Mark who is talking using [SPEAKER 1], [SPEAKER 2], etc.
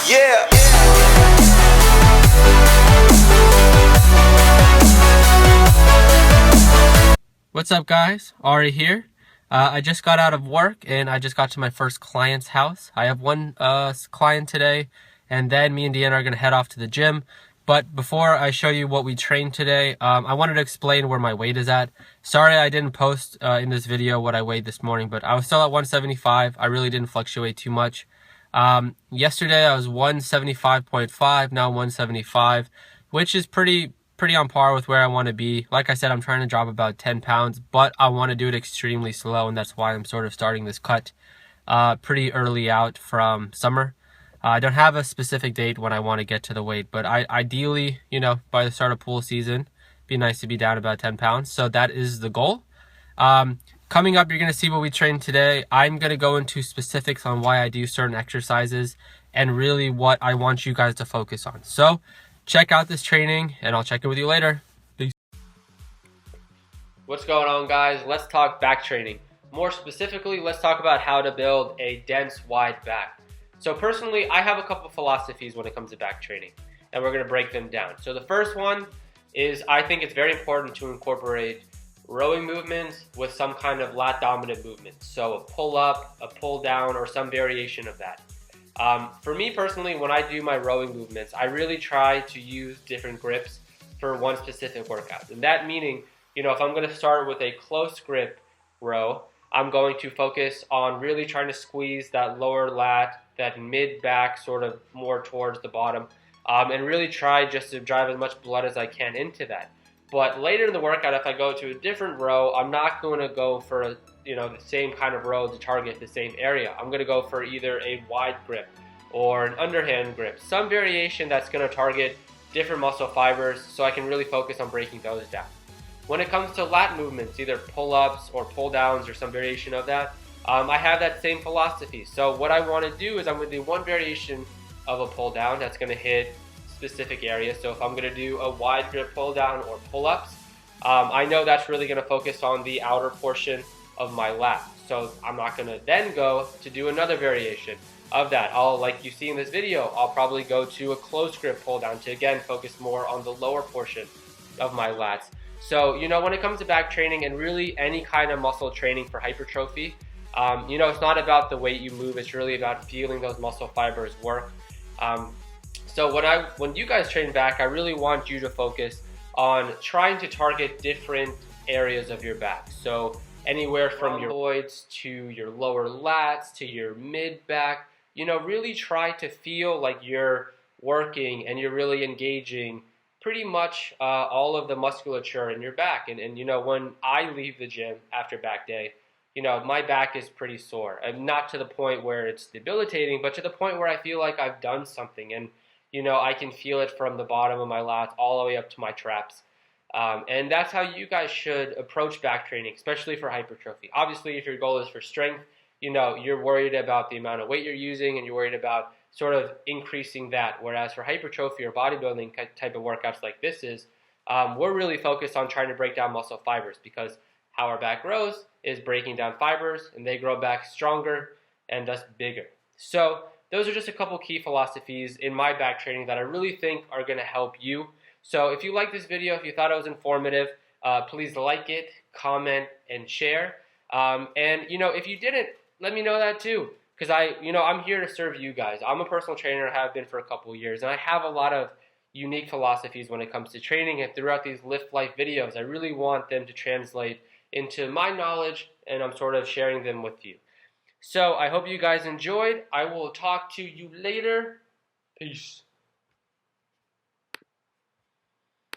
[SPEAKER 1] Yeah.
[SPEAKER 2] What's up, guys? Ari here. I just got out of work and I just got to my first client's house. I have one client today, and then me and Deanna are going to head off to the gym. But before I show you what we trained today, I wanted to explain where my weight is at. Sorry I didn't post in this video what I weighed this morning, but I was still at 175. I really didn't fluctuate too much. Yesterday I was 175.5, now 175, which is pretty on par with where I want to be. Like I said, I'm trying to drop about 10 pounds, but I want to do it extremely slow, and that's why I'm sort of starting this cut pretty early out from summer. I don't have a specific date when I want to get to the weight, but ideally, by the start of pool season, be nice to be down about 10 pounds. So that is the goal. Coming up, you're going to see what we trained today. I'm going to go into specifics on why I do certain exercises and really what I want you guys to focus on. So check out this training and I'll check in with you later. Peace. What's going on, guys? Let's talk back training. More specifically, let's talk about how to build a dense, wide back. So personally, I have a couple of philosophies when it comes to back training, and we're going to break them down. So the first one is, I think it's very important to incorporate rowing movements with some kind of lat dominant movement. So a pull up, a pull down, or some variation of that. For me personally, when I do my rowing movements, I really try to use different grips for one specific workout. And that meaning, if I'm going to start with a close grip row, I'm going to focus on really trying to squeeze that lower lat, that mid back sort of more towards the bottom, and really try just to drive as much blood as I can into that. But later in the workout, if I go to a different row, I'm not going to go for the same kind of row to target the same area. I'm going to go for either a wide grip or an underhand grip, some variation that's going to target different muscle fibers, so I can really focus on breaking those down. When it comes to lat movements, either pull-ups or pull-downs or some variation of that, I have that same philosophy. So what I want to do is I'm going to do one variation of a pull-down that's going to hit specific areas. So if I'm going to do a wide grip pull-down or pull-ups, I know that's really going to focus on the outer portion of my lat. So I'm not going to then go to do another variation of that. Like you see in this video, I'll probably go to a close grip pull-down to again focus more on the lower portion of my lats. So, when it comes to back training and really any kind of muscle training for hypertrophy, it's not about the weight you move, it's really about feeling those muscle fibers work. So when you guys train back, I really want you to focus on trying to target different areas of your back. So anywhere from your rhomboids to your lower lats to your mid back, really try to feel like you're working and you're really engaging pretty much all of the musculature in your back. And when I leave the gym after back day, my back is pretty sore. And not to the point where it's debilitating, but to the point where I feel like I've done something. And, I can feel it from the bottom of my lats all the way up to my traps. And that's how you guys should approach back training, especially for hypertrophy. Obviously, if your goal is for strength, you're worried about the amount of weight you're using and you're worried about sort of increasing that. Whereas for hypertrophy or bodybuilding type of workouts like this is, we're really focused on trying to break down muscle fibers, because how our back grows is breaking down fibers, and they grow back stronger and thus bigger. So those are just a couple key philosophies in my back training that I really think are going to help you. So if you like this video, if you thought it was informative, please like it, comment, and share. And if you didn't, let me know that too. Because I'm here to serve you guys. I'm a personal trainer, have been for a couple of years, and I have a lot of unique philosophies when it comes to training. And throughout these Lift Life videos, I really want them to translate into my knowledge, and I'm sort of sharing them with you. So I hope you guys enjoyed. I will talk to you later. Peace.